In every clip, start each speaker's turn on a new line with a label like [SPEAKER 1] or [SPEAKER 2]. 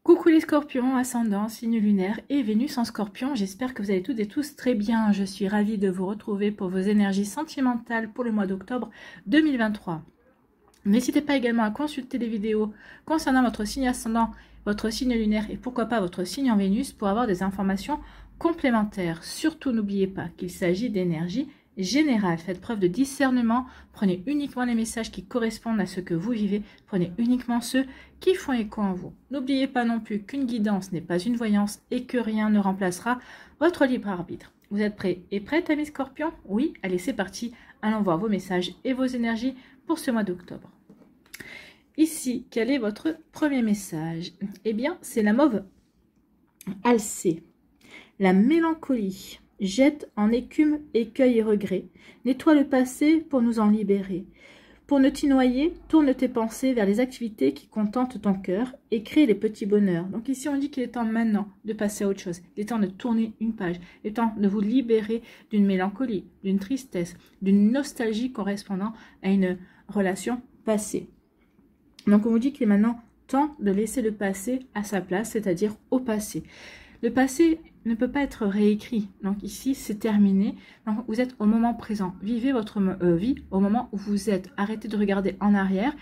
[SPEAKER 1] Coucou les scorpions, ascendant, signe lunaire et Vénus en scorpion, j'espère que vous allez toutes et tous très bien. Je suis ravie de vous retrouver pour vos énergies sentimentales pour le mois d'octobre 2023. N'hésitez pas également à consulter les vidéos concernant votre signe ascendant, votre signe lunaire et pourquoi pas votre signe en Vénus pour avoir des informations complémentaires. Surtout n'oubliez pas qu'il s'agit d'énergie générale. Faites preuve de discernement, prenez uniquement les messages qui correspondent à ce que vous vivez, prenez uniquement ceux qui font écho en vous. N'oubliez pas non plus qu'une guidance n'est pas une voyance et que rien ne remplacera votre libre arbitre. Vous êtes prêts et prêtes, amis scorpions? Oui, allez, c'est parti. Allons voir vos messages et vos énergies pour ce mois d'octobre. Ici, quel est votre premier message? Eh bien, c'est la mauve alcée. La mélancolie. Jette en écume, écueil et regret. Nettoie le passé pour nous en libérer. Pour ne t'y noyer, tourne tes pensées vers les activités qui contentent ton cœur et crée les petits bonheurs. Donc ici, on dit qu'il est temps maintenant de passer à autre chose. Il est temps de tourner une page. Il est temps de vous libérer d'une mélancolie, d'une tristesse, d'une nostalgie correspondant à une relation passée. Donc on vous dit qu'il est maintenant temps de laisser le passé à sa place, c'est-à-dire au passé. Le passé ne peut pas être réécrit. Donc ici, c'est terminé. Donc vous êtes au moment présent. Vivez votre vie au moment où vous êtes. Arrêtez de regarder en arrière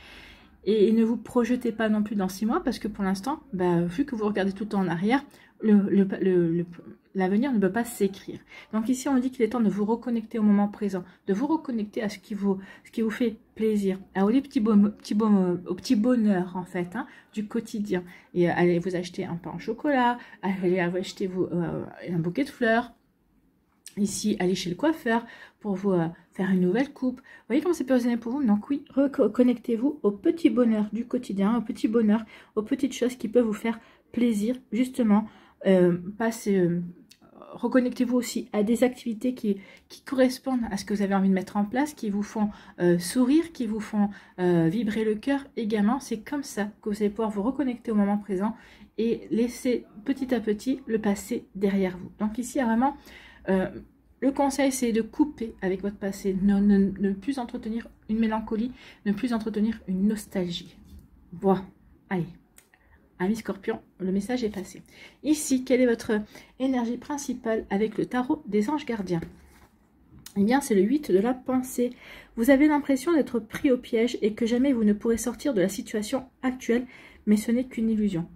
[SPEAKER 1] et ne vous projetez pas non plus dans 6 mois parce que pour l'instant, vu que vous regardez tout le temps en arrière, l'avenir ne peut pas s'écrire. Donc ici, on dit qu'il est temps de vous reconnecter au moment présent, de vous reconnecter à ce qui vous fait plaisir, au petit bonheur en fait, du quotidien. Et allez vous acheter un pain au chocolat, allez vous acheter un bouquet de fleurs. Ici, allez chez le coiffeur pour vous faire une nouvelle coupe. Vous voyez comment c'est personnel pour vous? Donc oui, reconnectez-vous au petit bonheur du quotidien, au petit bonheur, aux petites choses qui peuvent vous faire plaisir, justement. Reconnectez-vous aussi à des activités qui correspondent à ce que vous avez envie de mettre en place, qui vous font sourire, qui vous font vibrer le cœur également. C'est comme ça que vous allez pouvoir vous reconnecter au moment présent et laisser petit à petit le passé derrière vous. Donc ici, il y a vraiment... le conseil, c'est de couper avec votre passé, ne plus entretenir une mélancolie, ne plus entretenir une nostalgie. Voilà, allez. Amis scorpion, le message est passé. Ici, quelle est votre énergie principale avec le tarot des anges gardiens? Eh bien, c'est le 8 de la pensée. Vous avez l'impression d'être pris au piège et que jamais vous ne pourrez sortir de la situation actuelle, mais ce n'est qu'une illusion.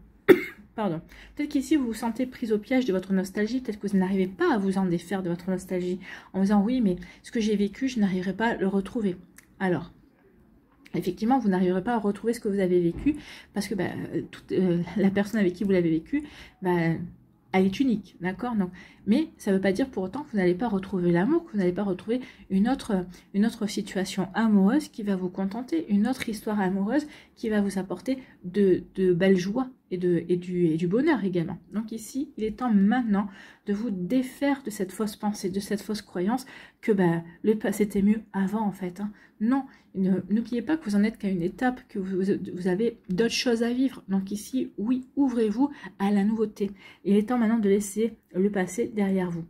[SPEAKER 1] Pardon. Peut-être qu'ici, vous vous sentez pris au piège de votre nostalgie. Peut-être que vous n'arrivez pas à vous en défaire de votre nostalgie. En vous disant, oui, mais ce que j'ai vécu, je n'arriverai pas à le retrouver. Alors, effectivement, vous n'arriverez pas à retrouver ce que vous avez vécu parce que la personne avec qui vous l'avez vécu, elle est unique, d'accord? Mais ça ne veut pas dire pour autant que vous n'allez pas retrouver l'amour, que vous n'allez pas retrouver une autre situation amoureuse qui va vous contenter, une autre histoire amoureuse qui va vous apporter de belles joies et du bonheur également. Donc ici, il est temps maintenant de vous défaire de cette fausse pensée, de cette fausse croyance que le passé était mieux avant en fait. Non, n'oubliez pas que vous en êtes qu'à une étape, que vous avez d'autres choses à vivre. Donc ici, oui, ouvrez-vous à la nouveauté. Il est temps maintenant de laisser le passé derrière vous.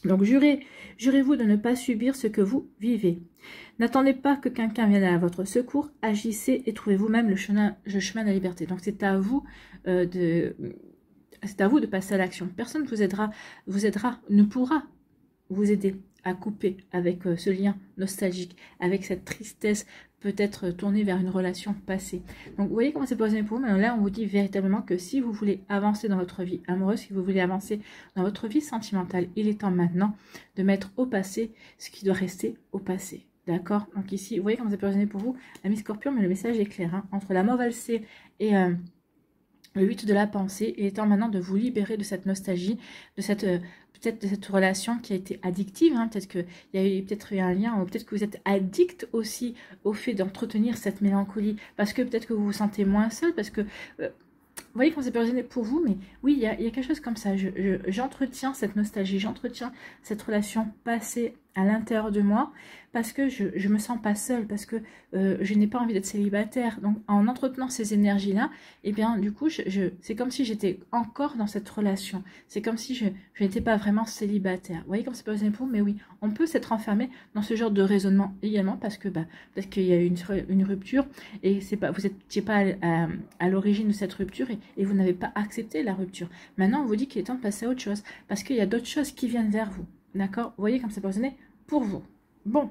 [SPEAKER 1] Donc jurez-vous de ne pas subir ce que vous vivez. N'attendez pas que quelqu'un vienne à votre secours, agissez et trouvez vous-même le chemin de la liberté. Donc c'est à vous de passer à l'action. Personne ne vous aidera, ne pourra vous aider à couper avec ce lien nostalgique, avec cette tristesse peut-être tournée vers une relation passée. Donc vous voyez comment c'est positionné pour vous. Maintenant là, on vous dit véritablement que si vous voulez avancer dans votre vie amoureuse, si vous voulez avancer dans votre vie sentimentale, il est temps maintenant de mettre au passé ce qui doit rester au passé. D'accord? Donc ici, vous voyez comment c'est positionné pour vous, amis scorpion, mais le message est clair. Entre la mauve alcée et... le 8 de la pensée, il est temps maintenant de vous libérer de cette nostalgie, de peut-être de cette relation qui a été addictive. Peut-être qu'il y a eu un lien, ou peut-être que vous êtes addict aussi au fait d'entretenir cette mélancolie, parce que peut-être que vous vous sentez moins seul, parce que... vous voyez comment c'est personnel pour vous, mais oui, il y a quelque chose comme ça. J'entretiens cette nostalgie, j'entretiens cette relation passée à l'intérieur de moi parce que je me sens pas seule, parce que je n'ai pas envie d'être célibataire. Donc en entretenant ces énergies-là, et bien du coup, c'est comme si j'étais encore dans cette relation. C'est comme si je n'étais pas vraiment célibataire. Vous voyez comme c'est pas possible pour vous, mais oui, on peut s'être enfermé dans ce genre de raisonnement également parce que parce qu'il y a eu une rupture et c'est pas, vous n'étiez pas à l'origine de cette rupture et vous n'avez pas accepté la rupture. Maintenant, on vous dit qu'il est temps de passer à autre chose parce qu'il y a d'autres choses qui viennent vers vous. D'accord? Vous voyez comme c'est positionné pour vous. Bon.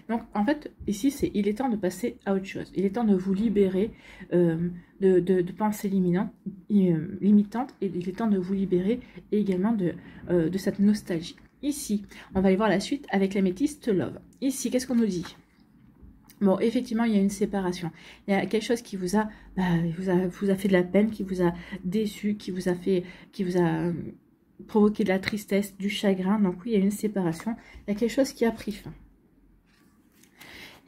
[SPEAKER 1] Donc, en fait, ici, il est temps de passer à autre chose. Il est temps de vous libérer de pensées limitantes et il est temps de vous libérer également de cette nostalgie. Ici, on va aller voir la suite avec l'améthyste Love. Ici, qu'est-ce qu'on nous dit? Bon, effectivement, il y a une séparation. Il y a quelque chose qui vous a fait de la peine, qui vous a déçu, qui vous a provoquer de la tristesse, du chagrin. Donc oui, il y a une séparation. Il y a quelque chose qui a pris fin.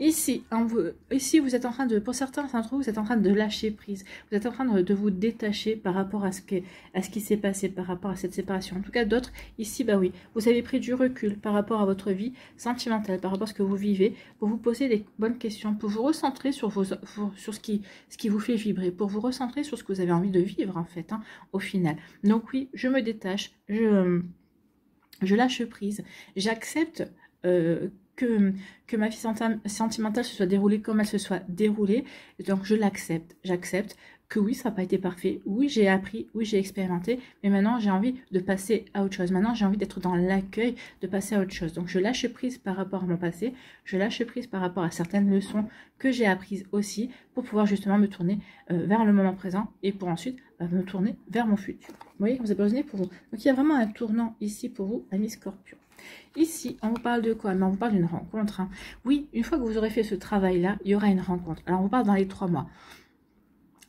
[SPEAKER 1] Ici, vous êtes en train de, pour certains d'entre vous, vous êtes en train de lâcher prise. Vous êtes en train de vous détacher par rapport à ce qui s'est passé, par rapport à cette séparation. En tout cas, d'autres, ici, bah oui, vous avez pris du recul par rapport à votre vie sentimentale, par rapport à ce que vous vivez, pour vous poser des bonnes questions, pour vous recentrer sur ce qui vous fait vibrer, pour vous recentrer sur ce que vous avez envie de vivre, en fait, hein, au final. Donc oui, je me détache, je lâche prise, j'accepte que ma vie sentimentale se soit déroulée comme elle se soit déroulée. Donc je l'accepte. J'accepte que oui, ça n'a pas été parfait. Oui, j'ai appris. Oui, j'ai expérimenté. Mais maintenant, j'ai envie de passer à autre chose. Maintenant, j'ai envie d'être dans l'accueil, de passer à autre chose. Donc je lâche prise par rapport à mon passé. Je lâche prise par rapport à certaines leçons que j'ai apprises aussi pour pouvoir justement me tourner vers le moment présent et pour ensuite me tourner vers mon futur. Vous voyez comme ça peut résonner pour vous. Donc il y a vraiment un tournant ici pour vous, amis Scorpion. Ici, on vous parle de quoi? On vous parle d'une rencontre. Hein. Oui, une fois que vous aurez fait ce travail-là, il y aura une rencontre. Alors, on vous parle dans les 3 mois.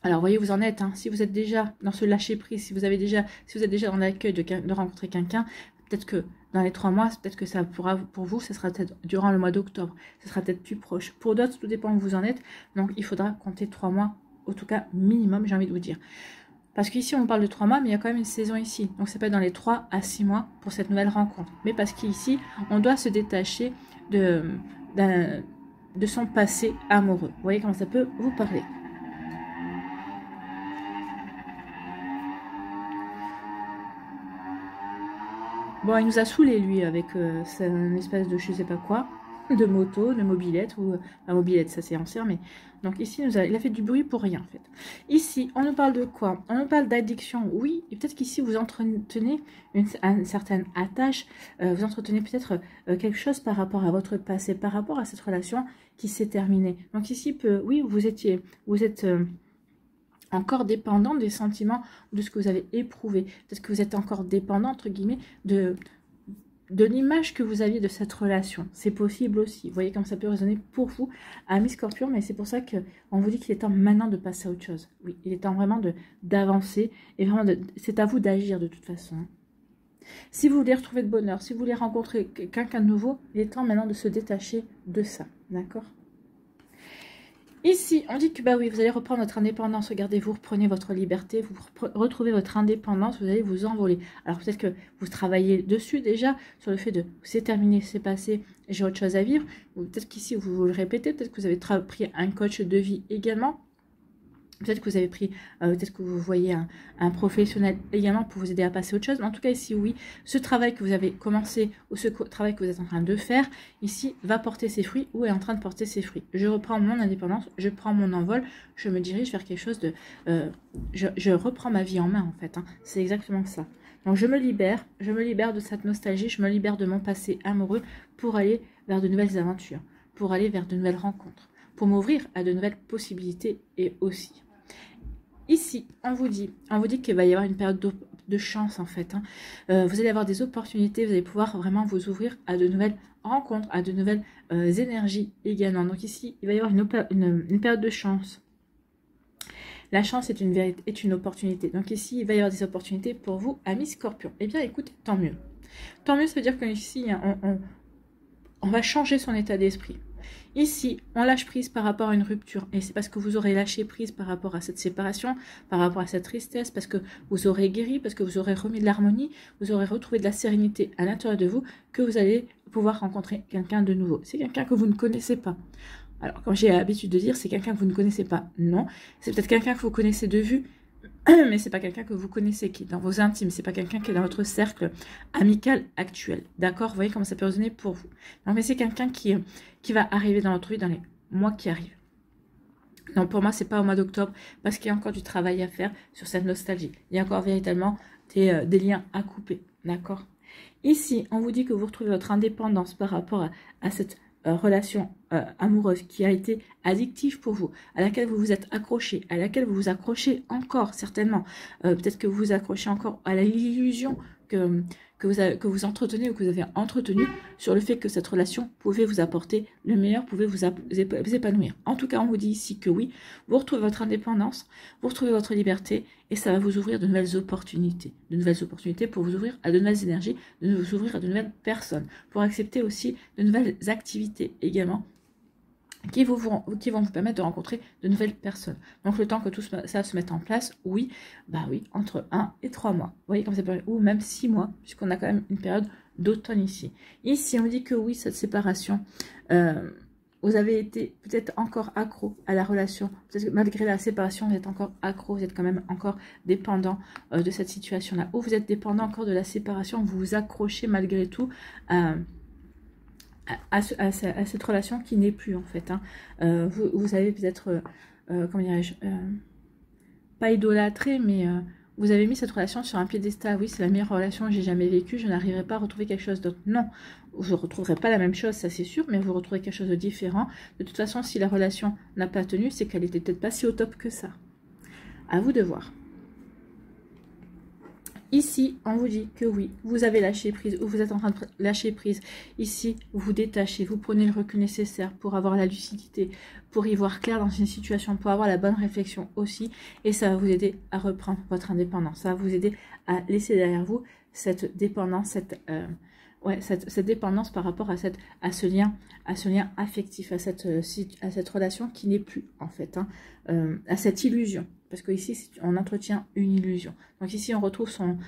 [SPEAKER 1] Alors, voyez, vous en êtes. Hein. Si vous êtes déjà dans ce lâcher-prise, si vous êtes déjà dans l'accueil de rencontrer quelqu'un, peut-être que dans les 3 mois, peut-être que ça pourra, pour vous, ça sera peut-être durant le mois d'octobre. Ça sera peut-être plus proche. Pour d'autres, tout dépend où vous en êtes. Donc, il faudra compter 3 mois, en tout cas, minimum, j'ai envie de vous dire. Parce qu'ici, on parle de 3 mois, mais il y a quand même une saison ici. Donc, ça peut être dans les 3 à 6 mois pour cette nouvelle rencontre. Mais parce qu'ici, on doit se détacher de son passé amoureux. Vous voyez comment ça peut vous parler. Bon, il nous a saoulé lui, avec une espèce de je sais pas quoi, de moto, de mobilette, ou la mobilette, ça c'est ancien, mais... Donc ici, il a fait du bruit pour rien, en fait. Ici, on nous parle de quoi? On nous parle d'addiction, oui, et peut-être qu'ici, vous entretenez une certaine attache, vous entretenez peut-être quelque chose par rapport à votre passé, par rapport à cette relation qui s'est terminée. Donc ici, oui, vous êtes... encore dépendant des sentiments de ce que vous avez éprouvé. Peut-être que vous êtes encore dépendant, entre guillemets, de l'image que vous aviez de cette relation. C'est possible aussi. Vous voyez comme ça peut résonner pour vous, amis Scorpion, mais c'est pour ça qu'on vous dit qu'il est temps maintenant de passer à autre chose. Oui, il est temps vraiment d'avancer et vraiment c'est à vous d'agir de toute façon. Si vous voulez retrouver de bonheur, si vous voulez rencontrer quelqu'un de nouveau, il est temps maintenant de se détacher de ça. D'accord ? Ici, on dit que bah oui, vous allez reprendre votre indépendance. Regardez, vous reprenez votre liberté, vous retrouvez votre indépendance, vous allez vous envoler. Alors peut-être que vous travaillez dessus déjà, sur le fait de c'est terminé, c'est passé, j'ai autre chose à vivre. Ou peut-être qu'ici, vous le répétez, peut-être que vous avez pris un coach de vie également. Peut-être que vous avez pris, peut-être que vous voyez un professionnel également pour vous aider à passer à autre chose. Mais en tout cas, ici, oui, ce travail que vous avez commencé ou ce travail que vous êtes en train de faire, ici, va porter ses fruits ou est en train de porter ses fruits. Je reprends mon indépendance, je prends mon envol, je me dirige vers quelque chose de... je reprends ma vie en main, en fait. Hein. C'est exactement ça. Donc, je me libère de cette nostalgie, je me libère de mon passé amoureux pour aller vers de nouvelles aventures, pour aller vers de nouvelles rencontres, pour m'ouvrir à de nouvelles possibilités et aussi... Ici, on vous dit qu'il va y avoir une période de chance en fait. Hein. Vous allez avoir des opportunités, vous allez pouvoir vraiment vous ouvrir à de nouvelles rencontres, à de nouvelles énergies également. Donc ici, il va y avoir une période de chance. La chance est une opportunité. Donc ici, il va y avoir des opportunités pour vous, amis Scorpion. Eh bien, écoutez, tant mieux. Tant mieux, ça veut dire qu'ici, on va changer son état d'esprit. Ici, on lâche prise par rapport à une rupture. Et c'est parce que vous aurez lâché prise par rapport à cette séparation, par rapport à cette tristesse, parce que vous aurez guéri, parce que vous aurez remis de l'harmonie, vous aurez retrouvé de la sérénité à l'intérieur de vous, que vous allez pouvoir rencontrer quelqu'un de nouveau. C'est quelqu'un que vous ne connaissez pas. Alors, comme j'ai l'habitude de dire, c'est quelqu'un que vous ne connaissez pas. Non, c'est peut-être quelqu'un que vous connaissez de vue, mais c'est pas quelqu'un que vous connaissez, qui est dans vos intimes, c'est pas quelqu'un qui est dans votre cercle amical actuel. D'accord? Vous voyez comment ça peut résonner pour vous. Non, mais c'est quelqu'un qui va arriver dans votre vie dans les mois qui arrivent. Non, pour moi, c'est pas au mois d'octobre, parce qu'il y a encore du travail à faire sur cette nostalgie. Il y a encore véritablement des liens à couper. D'accord? Ici, on vous dit que vous retrouvez votre indépendance par rapport à cette relation amoureuse qui a été addictive pour vous, à laquelle vous vous êtes accroché, à laquelle vous vous accrochez encore certainement. Peut-être que vous vous accrochez encore à l'illusion que vous entretenez ou que vous avez entretenu sur le fait que cette relation pouvait vous apporter le meilleur, pouvait vous épanouir. En tout cas, on vous dit ici que oui, vous retrouvez votre indépendance, vous retrouvez votre liberté et ça va vous ouvrir de nouvelles opportunités pour vous ouvrir à de nouvelles énergies, de vous ouvrir à de nouvelles personnes, pour accepter aussi de nouvelles activités également qui vont vous permettre de rencontrer de nouvelles personnes. Donc le temps que tout ça se mette en place, oui, bah oui, entre 1 et 3 mois. Vous voyez comme ça peut, ou même 6 mois, puisqu'on a quand même une période d'automne ici. Ici, on dit que oui, cette séparation, vous avez été peut-être encore accro à la relation. Peut-être que malgré la séparation, vous êtes encore accro, vous êtes quand même encore dépendant de cette situation-là. Ou vous êtes dépendant encore de la séparation, vous vous accrochez malgré tout à cette relation qui n'est plus en fait. Hein. Vous avez peut-être, comment dirais-je, pas idolâtré, mais vous avez mis cette relation sur un piédestal. Oui, c'est la meilleure relation que j'ai jamais vécue, je n'arriverai pas à retrouver quelque chose d'autre. Non, vous ne retrouverez pas la même chose, ça c'est sûr, mais vous retrouverez quelque chose de différent. De toute façon, si la relation n'a pas tenu, c'est qu'elle était peut-être pas si au top que ça. À vous de voir. Ici, on vous dit que oui, vous avez lâché prise ou vous êtes en train de lâcher prise. Ici, vous vous détachez, vous prenez le recul nécessaire pour avoir la lucidité, pour y voir clair dans une situation, pour avoir la bonne réflexion aussi. Et ça va vous aider à reprendre votre indépendance. Ça va vous aider à laisser derrière vous cette dépendance, cette dépendance par rapport à ce lien affectif, à cette relation qui n'est plus en fait, hein, à cette illusion. Parce qu'ici, on entretient une illusion. Donc ici, on retrouve son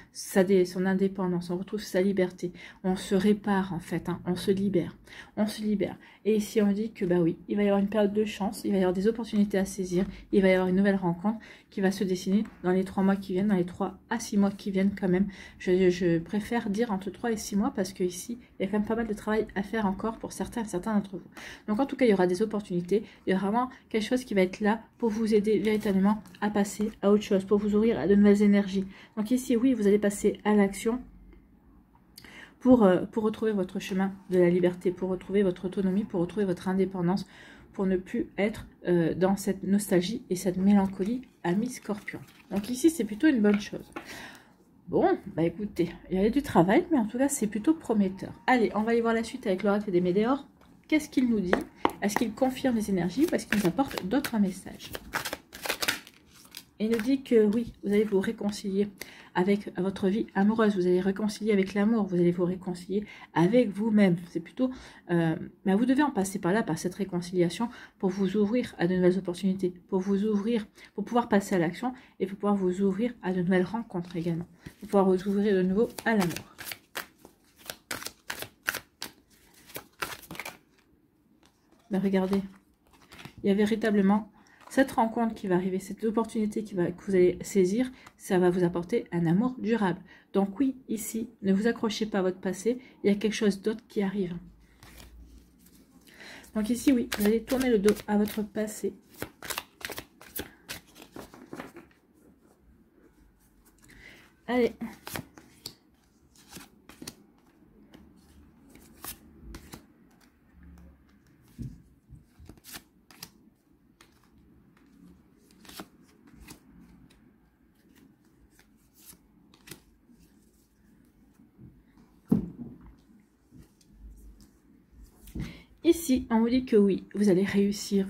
[SPEAKER 1] indépendance, on retrouve sa liberté. On se répare, en fait, hein, on se libère. On se libère. Et ici, on dit que, bah oui, il va y avoir une période de chance, il va y avoir des opportunités à saisir, il va y avoir une nouvelle rencontre qui va se dessiner dans les 3 mois qui viennent, dans les 3 à 6 mois qui viennent quand même. Je préfère dire entre 3 et 6 mois parce qu'ici, il y a quand même pas mal de travail à faire encore pour certains d'entre vous. Donc en tout cas, il y aura des opportunités, il y aura vraiment quelque chose qui va être là pour vous aider véritablement à passer à autre chose, pour vous ouvrir à de nouvelles énergies. Donc ici, oui, vous allez passer à l'action pour retrouver votre chemin de la liberté, pour retrouver votre autonomie, pour retrouver votre indépendance, pour ne plus être dans cette nostalgie et cette mélancolie à mi-scorpion. Donc ici, c'est plutôt une bonne chose. Bon, bah écoutez, il y a du travail, mais en tout cas, c'est plutôt prometteur. Allez, on va aller voir la suite avec l'oracle des Météores. Qu'est-ce qu'il nous dit? Est-ce qu'il confirme les énergies ou est-ce qu'il nous apporte d'autres messages? Il nous dit que oui, vous allez vous réconcilier avec votre vie amoureuse, vous allez réconcilier avec l'amour, vous allez vous réconcilier avec vous-même. C'est plutôt, mais vous devez en passer par là, par cette réconciliation, pour vous ouvrir à de nouvelles opportunités, pour vous ouvrir, pour pouvoir passer à l'action et pour pouvoir vous ouvrir à de nouvelles rencontres également, pour pouvoir vous ouvrir de nouveau à l'amour. Mais regardez, il y a véritablement cette rencontre qui va arriver, cette opportunité que vous allez saisir, ça va vous apporter un amour durable. Donc oui, ici, ne vous accrochez pas à votre passé, il y a quelque chose d'autre qui arrive. Donc ici, oui, vous allez tourner le dos à votre passé. Allez. Ici, on vous dit que oui, vous allez réussir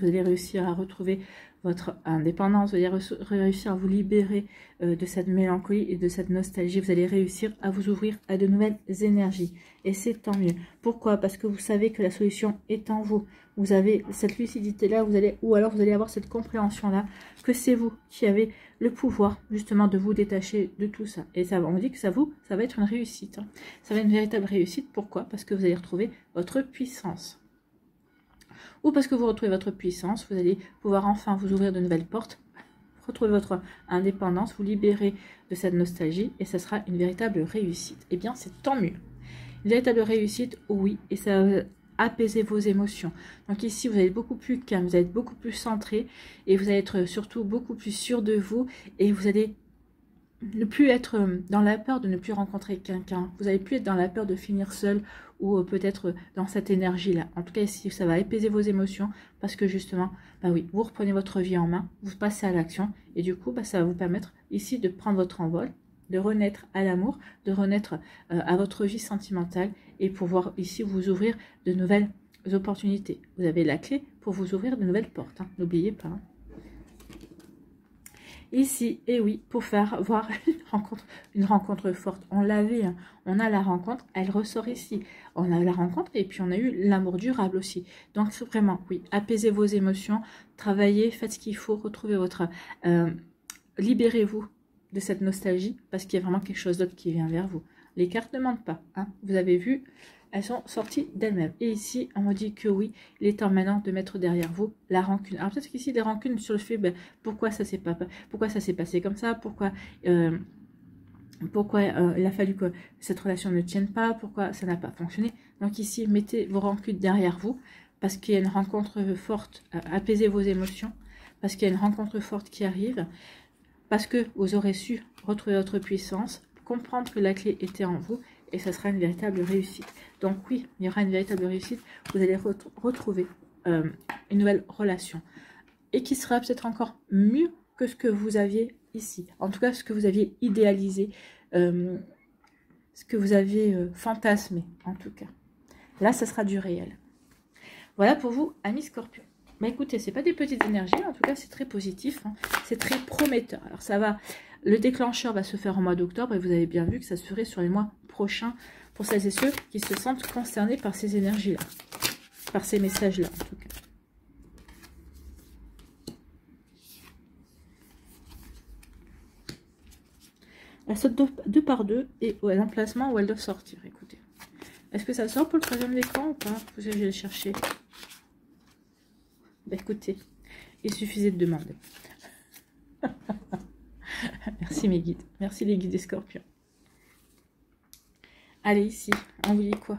[SPEAKER 1] à retrouver votre indépendance, vous allez réussir à vous libérer de cette mélancolie et de cette nostalgie. Vous allez réussir à vous ouvrir à de nouvelles énergies. Et c'est tant mieux. Pourquoi? Parce que vous savez que la solution est en vous. Vous avez cette lucidité-là, ou alors vous allez avoir cette compréhension-là, que c'est vous qui avez le pouvoir justement de vous détacher de tout ça. Et ça, on dit que ça va être une réussite. Hein. Ça va être une véritable réussite. Pourquoi? Parce que vous allez retrouver votre puissance. Ou parce que vous retrouvez votre puissance, vous allez pouvoir enfin vous ouvrir de nouvelles portes, retrouver votre indépendance, vous libérer de cette nostalgie, et ça sera une véritable réussite. Eh bien, c'est tant mieux. Une véritable réussite, oui, et ça va apaiser vos émotions. Donc ici, vous allez être beaucoup plus calme, vous allez être beaucoup plus centré, et vous allez être surtout beaucoup plus sûr de vous, et vous allez ne plus être dans la peur de ne plus rencontrer quelqu'un. Vous n'allez plus être dans la peur de finir seul ou peut-être dans cette énergie-là. En tout cas, ici, ça va apaiser vos émotions parce que justement, bah oui, vous reprenez votre vie en main, vous passez à l'action et du coup, bah, ça va vous permettre ici de prendre votre envol, de renaître à l'amour, de renaître à votre vie sentimentale et pouvoir ici vous ouvrir de nouvelles opportunités. Vous avez la clé pour vous ouvrir de nouvelles portes, hein. N'oubliez pas. Hein. Ici, et oui, pour faire voir une rencontre forte. On l'avait, hein. On a la rencontre, elle ressort ici. On a la rencontre et puis on a eu l'amour durable aussi. Donc vraiment, oui, apaisez vos émotions, travaillez, faites ce qu'il faut, retrouvez votre... libérez-vous de cette nostalgie parce qu'il y a vraiment quelque chose d'autre qui vient vers vous. Les cartes ne mentent pas, hein. Vous avez vu, elles sont sorties d'elles-mêmes. Et ici, on me dit que oui, il est temps maintenant de mettre derrière vous la rancune. Alors peut-être qu'ici, des rancunes sur le fait, ben, pourquoi ça s'est passé comme ça, pourquoi il a fallu que cette relation ne tienne pas, pourquoi ça n'a pas fonctionné. Donc ici, mettez vos rancunes derrière vous, parce qu'il y a une rencontre forte, apaisez vos émotions, parce qu'il y a une rencontre forte qui arrive, parce que vous aurez su retrouver votre puissance, comprendre que la clé était en vous, et ça sera une véritable réussite. Donc oui, il y aura une véritable réussite. Vous allez retrouver une nouvelle relation. Et qui sera peut-être encore mieux que ce que vous aviez ici. En tout cas, ce que vous aviez idéalisé. Ce que vous aviez fantasmé, en tout cas. Là, ça sera du réel. Voilà pour vous, amis Scorpions. Bah écoutez, c'est pas des petites énergies, en tout cas, c'est très positif. Hein. C'est très prometteur. Alors ça va... Le déclencheur va se faire au mois d'octobre et vous avez bien vu que ça se ferait sur les mois prochains pour celles et ceux qui se sentent concernés par ces énergies-là, par ces messages-là en tout cas. Elle saute deux par deux et à l'emplacement où elles doivent sortir. Écoutez, est-ce que ça sort pour le troisième écran ou pas? Je vais le chercher. Bah, écoutez, il suffisait de demander. Merci mes guides. Merci les guides des Scorpions. Allez, ici, on vous dit quoi?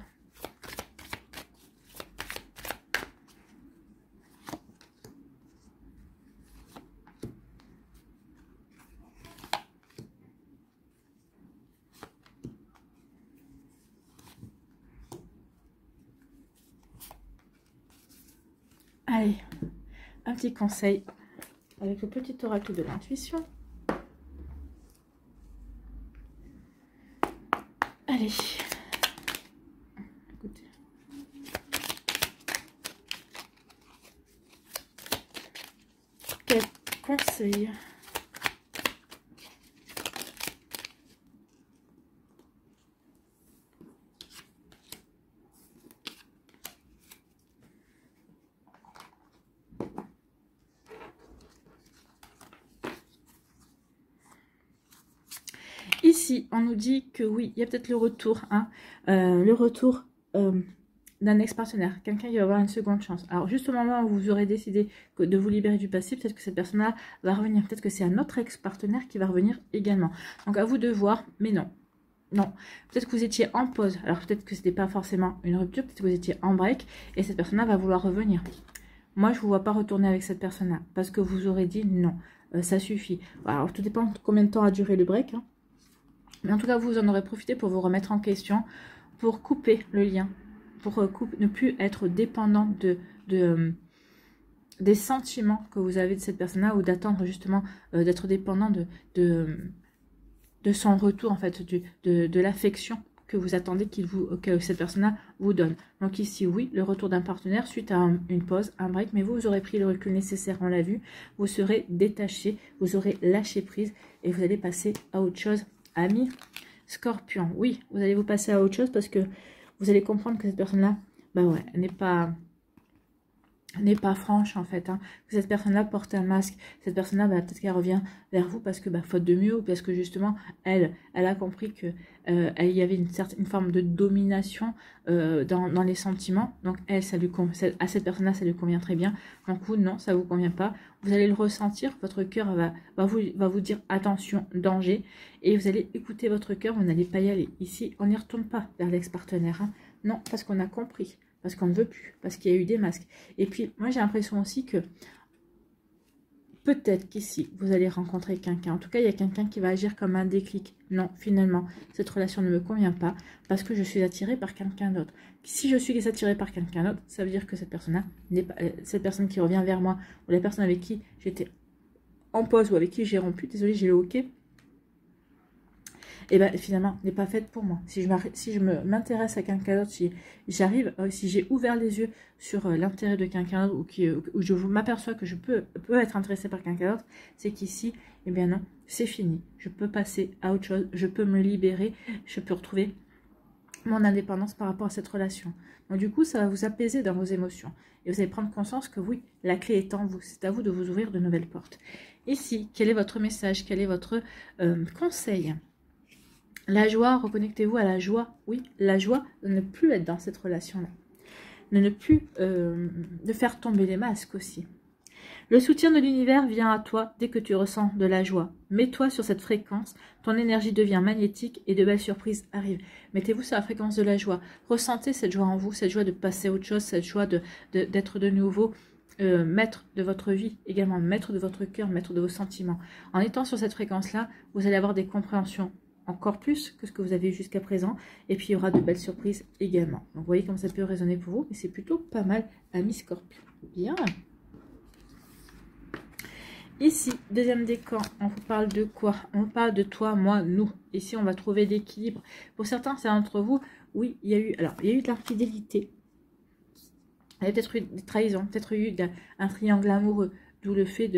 [SPEAKER 1] Allez, un petit conseil avec le petit oracle de l'intuition. Allez, écoutez. Quel conseil? Ici, on nous dit que oui, il y a peut-être le retour, hein, d'un ex-partenaire, quelqu'un qui va avoir une seconde chance. Alors, juste au moment où vous aurez décidé de vous libérer du passé, peut-être que cette personne-là va revenir, peut-être que c'est un autre ex-partenaire qui va revenir également. Donc, à vous de voir, mais non. Non, peut-être que vous étiez en pause, alors peut-être que ce n'était pas forcément une rupture, peut-être que vous étiez en break, et cette personne-là va vouloir revenir. Moi, je ne vous vois pas retourner avec cette personne-là, parce que vous aurez dit non, ça suffit. Alors, tout dépend de combien de temps a duré le break, hein. Mais en tout cas, vous en aurez profité pour vous remettre en question, pour couper le lien, pour ne plus être dépendant des sentiments que vous avez de cette personne-là, ou d'attendre justement d'être dépendant de son retour, en fait, de l'affection que vous attendez que cette personne-là vous donne. Donc ici, oui, le retour d'un partenaire suite à une pause, un break, mais vous aurez pris le recul nécessaire, on l'a vu, vous serez détaché, vous aurez lâché prise et vous allez passer à autre chose, amis Scorpion. Oui, vous allez vous passer à autre chose parce que vous allez comprendre que cette personne-là, bah ouais, elle n'est pas franche en fait, hein. Cette personne-là porte un masque, cette personne-là, bah, peut-être qu'elle revient vers vous parce que, bah, faute de mieux, ou parce que justement, elle a compris que il y avait une forme de domination dans les sentiments, donc elle, à cette personne-là, ça lui convient très bien, donc vous, non, ça vous convient pas, vous allez le ressentir, votre cœur va vous dire attention, danger, et vous allez écouter votre cœur, vous n'allez pas y aller. Ici, on n'y retourne pas vers l'ex-partenaire, hein. Non, parce qu'on a compris, parce qu'on ne veut plus, parce qu'il y a eu des masques. Et puis, moi, j'ai l'impression aussi que peut-être qu'ici, vous allez rencontrer quelqu'un. En tout cas, il y a quelqu'un qui va agir comme un déclic. Non, finalement, cette relation ne me convient pas parce que je suis attirée par quelqu'un d'autre. Si je suis attirée par quelqu'un d'autre, ça veut dire que cette personne-là n'est pas... cette personne qui revient vers moi ou la personne avec qui j'étais en pause ou avec qui j'ai rompu, désolé, j'ai le hoquet, et bien finalement n'est pas faite pour moi. Si je m'intéresse à quelqu'un d'autre, si j'arrive, si j'ai ouvert les yeux sur l'intérêt de quelqu'un d'autre, ou je m'aperçois que je peux être intéressée par quelqu'un d'autre, c'est qu'ici, eh bien non, c'est fini. Je peux passer à autre chose, je peux me libérer, je peux retrouver mon indépendance par rapport à cette relation. Donc du coup, ça va vous apaiser dans vos émotions. Et vous allez prendre conscience que oui, la clé est en vous. C'est à vous de vous ouvrir de nouvelles portes. Ici, quel est votre message? Quel est votre conseil? La joie, reconnectez-vous à la joie. Oui, la joie de ne plus être dans cette relation-là. De ne plus de faire tomber les masques aussi. Le soutien de l'univers vient à toi dès que tu ressens de la joie. Mets-toi sur cette fréquence, ton énergie devient magnétique et de belles surprises arrivent. Mettez-vous sur la fréquence de la joie. Ressentez cette joie en vous, cette joie de passer à autre chose, cette joie d'être de nouveau maître de votre vie, également maître de votre cœur, maître de vos sentiments. En étant sur cette fréquence-là, vous allez avoir des compréhensions encore plus que ce que vous avez eu jusqu'à présent, et puis il y aura de belles surprises également. Donc vous voyez comme ça peut résonner pour vous, et c'est plutôt pas mal, amis Scorpion. Bien. Ici, deuxième décan, on vous parle de quoi? On parle de toi, moi, nous. Ici, on va trouver l'équilibre. Pour certains, c'est entre vous. Oui, il y a eu de l'infidélité. Il y a peut-être eu des trahisons, peut-être eu un triangle amoureux. D'où le fait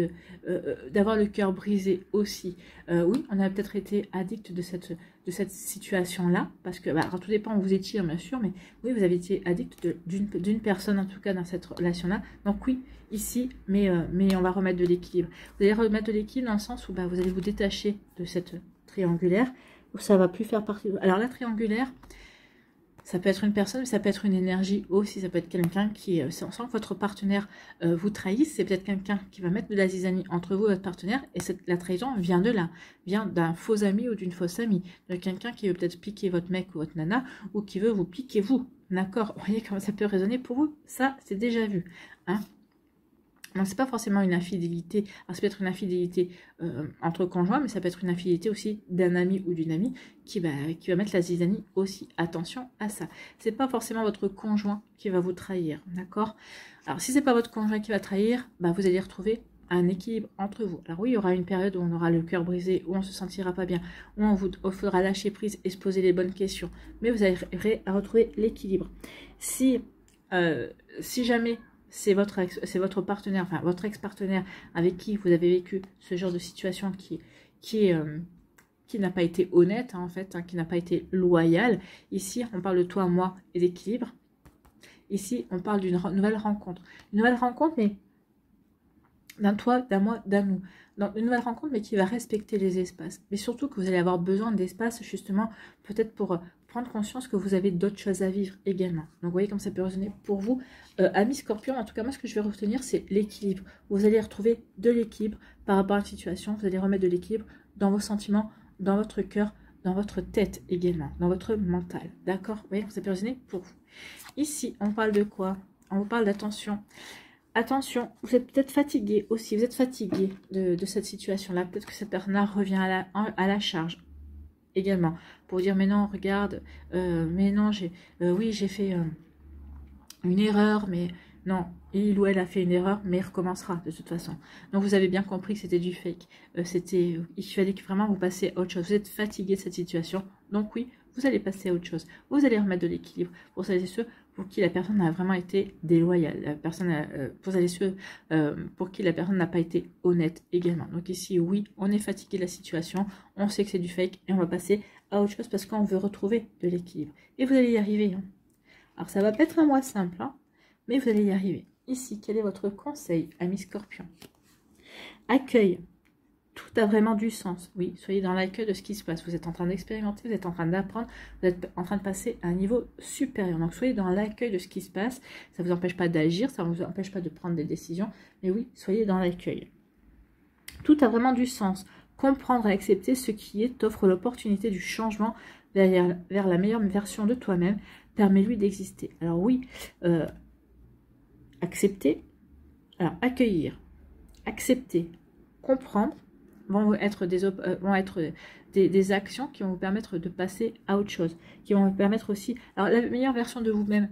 [SPEAKER 1] d'avoir le cœur brisé aussi. Oui, on a peut-être été addict de cette situation-là. Parce que, bah, tout dépend où vous étiez, bien sûr. Mais oui, vous avez été addict d'une personne, en tout cas, dans cette relation-là. Donc oui, ici, mais on va remettre de l'équilibre. Vous allez remettre de l'équilibre dans le sens où bah, vous allez vous détacher de cette triangulaire. Où ça ne va plus faire partie de... Alors la triangulaire... Ça peut être une personne, mais ça peut être une énergie aussi. Ça peut être quelqu'un qui, sans que votre partenaire vous trahisse, c'est peut-être quelqu'un qui va mettre de la zizanie entre vous et votre partenaire. Et la trahison vient de là, vient d'un faux ami ou d'une fausse amie. De quelqu'un qui veut peut-être piquer votre mec ou votre nana, ou qui veut vous piquer vous. D'accord? Vous voyez comment ça peut résonner pour vous? Ça, c'est déjà vu. Hein? Donc, c'est pas forcément une infidélité. Alors, ça peut être une infidélité entre conjoints, mais ça peut être une infidélité aussi d'un ami ou d'une amie qui va mettre la zizanie aussi. Attention à ça. C'est pas forcément votre conjoint qui va vous trahir, d'accord? Alors, si c'est pas votre conjoint qui va trahir, bah, vous allez retrouver un équilibre entre vous. Alors oui, il y aura une période où on aura le cœur brisé, où on se sentira pas bien, où il faudra lâcher prise et se poser les bonnes questions. Mais vous arriverez à retrouver l'équilibre. Si jamais c'est votre partenaire, enfin votre ex-partenaire avec qui vous avez vécu ce genre de situation qui n'a pas été honnête, hein, en fait, hein, qui n'a pas été loyal. Ici, on parle de toi, moi et d'équilibre. Ici, on parle d'une nouvelle rencontre. Une nouvelle rencontre, mais d'un toi, d'un moi, d'un nous. Donc, une nouvelle rencontre, mais qui va respecter les espaces. Mais surtout que vous allez avoir besoin d'espace, justement, peut-être pour prendre conscience que vous avez d'autres choses à vivre également. Donc, vous voyez comme ça peut résonner pour vous. Amis Scorpion, en tout cas, moi, ce que je vais retenir, c'est l'équilibre. Vous allez retrouver de l'équilibre par rapport à une situation. Vous allez remettre de l'équilibre dans vos sentiments, dans votre cœur, dans votre tête également, dans votre mental. D'accord? Vous voyez comme ça peut résonner pour vous. Ici, on parle de quoi? On vous parle d'attention. Attention, vous êtes peut-être fatigué aussi, vous êtes fatigué de cette situation-là. Peut-être que cette personne-là revient à la charge également. Pour dire, mais non, regarde, mais non, oui, j'ai fait une erreur, mais Non, il ou elle a fait une erreur, mais il recommencera de toute façon. Donc vous avez bien compris que c'était du fake. Il fallait que vraiment vous passiez à autre chose. Vous êtes fatigué de cette situation, donc oui, vous allez passer à autre chose. Vous allez remettre de l'équilibre pour celles et ceux pour qui la personne a vraiment été déloyale. La personne pour celles et ceux pour qui la personne n'a pas été honnête également. Donc ici, oui, on est fatigué de la situation, on sait que c'est du fake et on va passer à autre chose parce qu'on veut retrouver de l'équilibre. Et vous allez y arriver. Hein. Alors ça va pas être un mois simple, hein, mais vous allez y arriver. Ici, quel est votre conseil, ami Scorpion? Accueil. Tout a vraiment du sens. Oui, soyez dans l'accueil de ce qui se passe. Vous êtes en train d'expérimenter, vous êtes en train d'apprendre, vous êtes en train de passer à un niveau supérieur. Donc, soyez dans l'accueil de ce qui se passe. Ça ne vous empêche pas d'agir, ça ne vous empêche pas de prendre des décisions. Mais oui, soyez dans l'accueil. Tout a vraiment du sens. Comprendre et accepter ce qui est t'offre l'opportunité du changement vers la meilleure version de toi-même. Permets-lui d'exister. Alors oui, accepter, alors accueillir, accepter, comprendre, vont être des actions qui vont vous permettre de passer à autre chose, qui vont vous permettre aussi, alors la meilleure version de vous-même,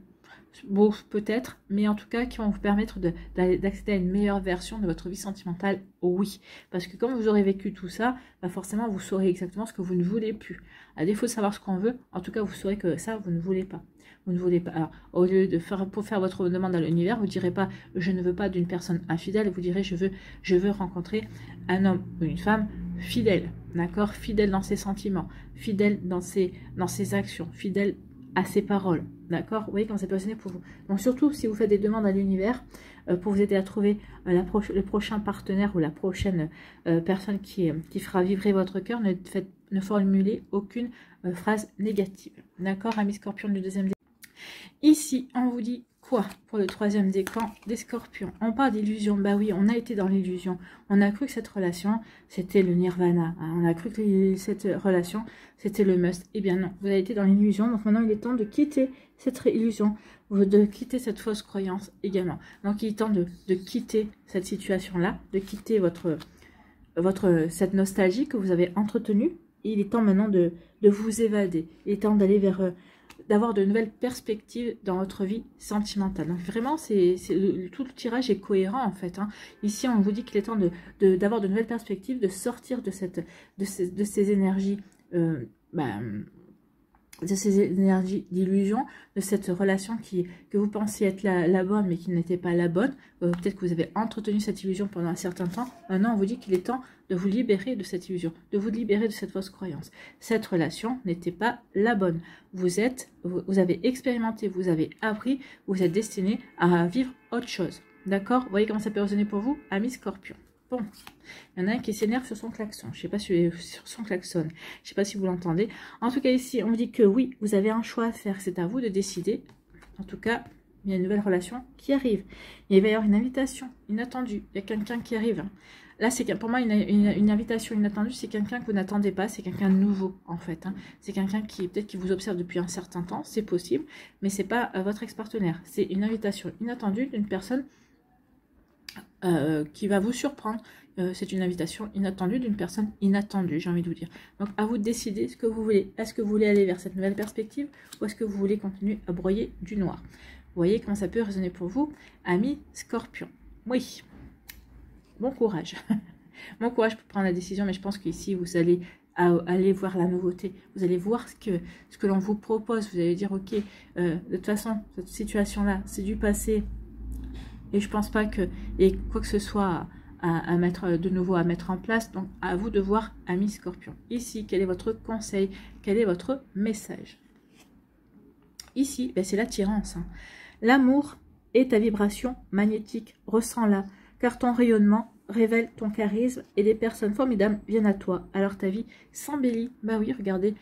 [SPEAKER 1] bon, peut-être, mais en tout cas qui vont vous permettre d'accéder à une meilleure version de votre vie sentimentale, oui. Parce que comme vous aurez vécu tout ça, bah forcément vous saurez exactement ce que vous ne voulez plus. À défaut de savoir ce qu'on veut, en tout cas vous saurez que ça, vous ne voulez pas. Vous ne voulez pas. Alors, au lieu de pour faire votre demande à l'univers, vous ne direz pas je ne veux pas d'une personne infidèle, vous direz je veux rencontrer un homme ou une femme fidèle, d'accord, fidèle dans ses sentiments, fidèle dans ses actions, fidèle à ses paroles, d'accord. Vous voyez comment ça peut sonner pour vous. Donc surtout si vous faites des demandes à l'univers pour vous aider à trouver le prochain partenaire ou la prochaine personne qui fera vibrer votre cœur, ne formulez aucune phrase négative, d'accord, ami Scorpion du deuxième. Ici, on vous dit quoi pour le troisième décan des Scorpions? On parle d'illusion. Bah oui, on a été dans l'illusion. On a cru que cette relation, c'était le nirvana. Hein. On a cru que cette relation, c'était le must. Eh bien non, vous avez été dans l'illusion. Donc maintenant, il est temps de quitter cette illusion, de quitter cette fausse croyance également. Donc il est temps de quitter cette situation-là, de quitter cette nostalgie que vous avez entretenue. Et il est temps maintenant de vous évader. Il est temps d'aller vers... d'avoir de nouvelles perspectives dans votre vie sentimentale. Donc vraiment, tout le tirage est cohérent en fait. Hein. Ici, on vous dit qu'il est temps d'avoir de nouvelles perspectives, de sortir de ces énergies, de ces énergies d'illusion, de cette relation que vous pensiez être la bonne, mais qui n'était pas la bonne. Peut-être que vous avez entretenu cette illusion pendant un certain temps. Maintenant, on vous dit qu'il est temps de vous libérer de cette illusion, de vous libérer de cette fausse croyance. Cette relation n'était pas la bonne. Vous avez expérimenté, vous avez appris, vous êtes destiné à vivre autre chose. D'accord? Vous voyez comment ça peut résonner pour vous, ami Scorpion. Bon, il y en a un qui s'énerve sur son klaxon. Je ne sais pas si sur son klaxon. Je sais pas si vous l'entendez. En tout cas, ici, on me dit que oui, vous avez un choix à faire. C'est à vous de décider. En tout cas, il y a une nouvelle relation qui arrive. Il va y avoir une invitation inattendue. Il y a quelqu'un qui arrive. Là, c'est pour moi une invitation inattendue. C'est quelqu'un que vous n'attendez pas. C'est quelqu'un de nouveau, en fait. Hein. C'est quelqu'un qui peut-être qui vous observe depuis un certain temps. C'est possible, mais c'est pas votre ex-partenaire. C'est une invitation inattendue d'une personne qui va vous surprendre. C'est une invitation inattendue d'une personne inattendue, j'ai envie de vous dire. Donc, à vous de décider ce que vous voulez. Est-ce que vous voulez aller vers cette nouvelle perspective ou est-ce que vous voulez continuer à broyer du noir? Vous voyez comment ça peut résonner pour vous, ami Scorpion. Oui, bon courage. Bon courage pour prendre la décision, mais je pense qu'ici, vous allez aller voir la nouveauté. Vous allez voir ce que l'on vous propose. Vous allez dire, ok, de toute façon, cette situation-là, c'est du passé. Et je pense pas que quoi que ce soit à mettre de nouveau à mettre en place. Donc à vous de voir, ami Scorpion. Ici, quel est votre conseil? Quel est votre message? Ici, ben, c'est l'attirance. Hein. L'amour est ta vibration magnétique. Ressens-la, car ton rayonnement révèle ton charisme et des personnes formidables viennent à toi. Alors ta vie s'embellit. Bah oui, regardez.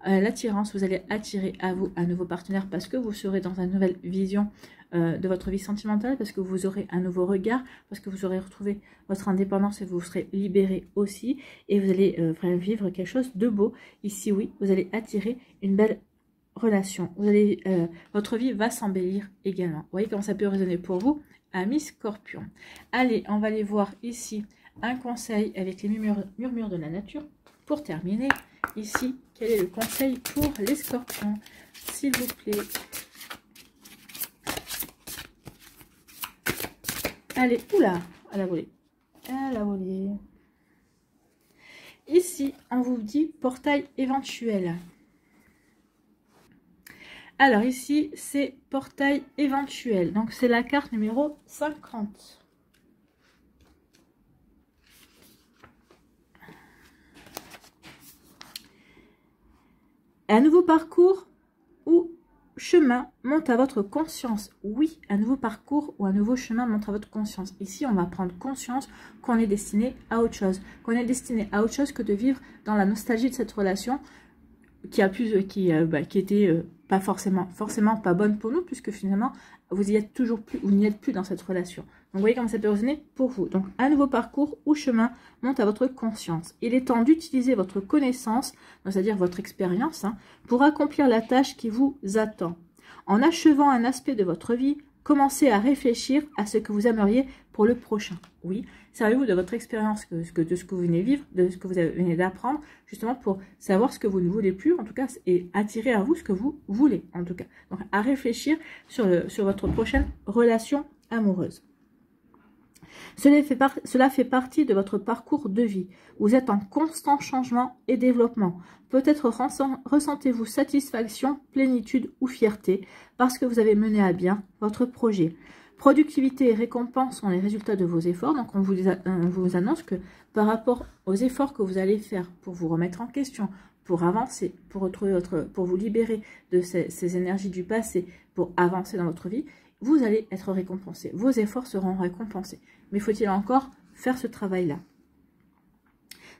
[SPEAKER 1] L'attirance, vous allez attirer à vous un nouveau partenaire parce que vous serez dans une nouvelle vision de votre vie sentimentale, parce que vous aurez un nouveau regard, parce que vous aurez retrouvé votre indépendance et vous serez libéré aussi, et vous allez vivre quelque chose de beau. Ici, oui, vous allez attirer une belle relation. Votre vie va s'embellir également. Vous voyez comment ça peut résonner pour vous, ami Scorpion. Allez, on va aller voir ici un conseil avec les murmures de la nature. Pour terminer, ici, quel est le conseil pour les Scorpions, s'il vous plaît? Allez, oula, elle a volé. Elle a volé. Ici, on vous dit portail éventuel. Alors ici, c'est portail éventuel. Donc c'est la carte numéro 50. Un nouveau parcours ou chemin monte à votre conscience. Oui, un nouveau parcours ou un nouveau chemin monte à votre conscience. Ici, on va prendre conscience qu'on est destiné à autre chose. Qu'on est destiné à autre chose que de vivre dans la nostalgie de cette relation qui était pas forcément pas bonne pour nous, puisque finalement, vous y êtes toujours plus, vous n'y êtes plus dans cette relation. Donc, vous voyez comment ça peut résonner pour vous. Donc, un nouveau parcours ou chemin monte à votre conscience. Il est temps d'utiliser votre connaissance, c'est-à-dire votre expérience, pour accomplir la tâche qui vous attend. En achevant un aspect de votre vie, commencez à réfléchir à ce que vous aimeriez pour le prochain. Oui, servez-vous de votre expérience, de ce que vous venez de vivre, de ce que vous venez d'apprendre, justement pour savoir ce que vous ne voulez plus, en tout cas, et attirer à vous ce que vous voulez, en tout cas. Donc, à réfléchir sur votre prochaine relation amoureuse. Cela fait partie de votre parcours de vie. Vous êtes en constant changement et développement. Peut-être ressentez-vous satisfaction, plénitude ou fierté parce que vous avez mené à bien votre projet. Productivité et récompense sont les résultats de vos efforts. Donc, on vous annonce que par rapport aux efforts que vous allez faire pour vous remettre en question, pour avancer, pour vous libérer de ces énergies du passé, pour avancer dans votre vie, vous allez être récompensé. Vos efforts seront récompensés. Mais faut-il encore faire ce travail-là?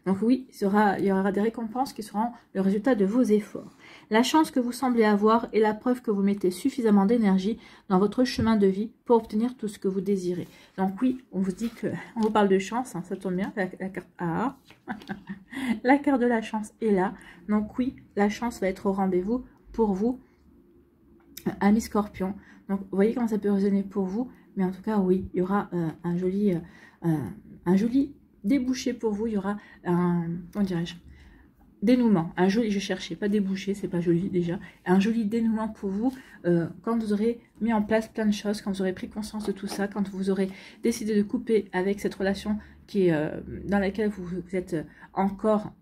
[SPEAKER 1] Donc oui, il y aura des récompenses qui seront le résultat de vos efforts. La chance que vous semblez avoir est la preuve que vous mettez suffisamment d'énergie dans votre chemin de vie pour obtenir tout ce que vous désirez. Donc oui, on vous dit que, on vous parle de chance, ça tombe bien, la carte A. La carte de la chance est là. Donc oui, la chance va être au rendez-vous pour vous, amis Scorpion. Donc, vous voyez comment ça peut résonner pour vous. Mais en tout cas, oui, il y aura un joli débouché pour vous. Il y aura un, comment dirais-je, dénouement. Un joli, je cherchais, pas débouché, c'est pas joli déjà. Un joli dénouement pour vous quand vous aurez mis en place plein de choses, quand vous aurez pris conscience de tout ça, quand vous aurez décidé de couper avec cette relation qui est, dans laquelle vous êtes encore...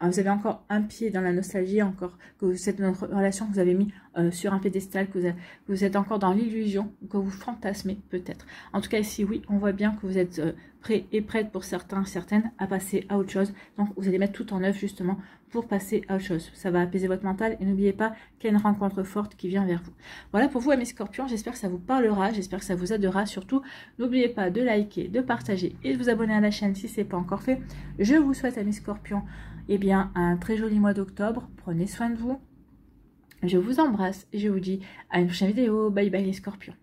[SPEAKER 1] Vous avez encore un pied dans la nostalgie, encore que cette relation que vous avez mis sur un pédestal, que vous êtes encore dans l'illusion, que vous fantasmez peut-être. En tout cas ici, oui, on voit bien que vous êtes prêts et prêtes pour certaines à passer à autre chose. Donc vous allez mettre tout en œuvre justement pour passer à autre chose. Ça va apaiser votre mental et n'oubliez pas qu'il y a une rencontre forte qui vient vers vous. Voilà pour vous, amis Scorpions, j'espère que ça vous parlera, j'espère que ça vous aidera. Surtout, n'oubliez pas de liker, de partager et de vous abonner à la chaîne si ce n'est pas encore fait. Je vous souhaite, amis Scorpions, eh bien, un très joli mois d'octobre. Prenez soin de vous. Je vous embrasse et je vous dis à une prochaine vidéo. Bye bye les Scorpions.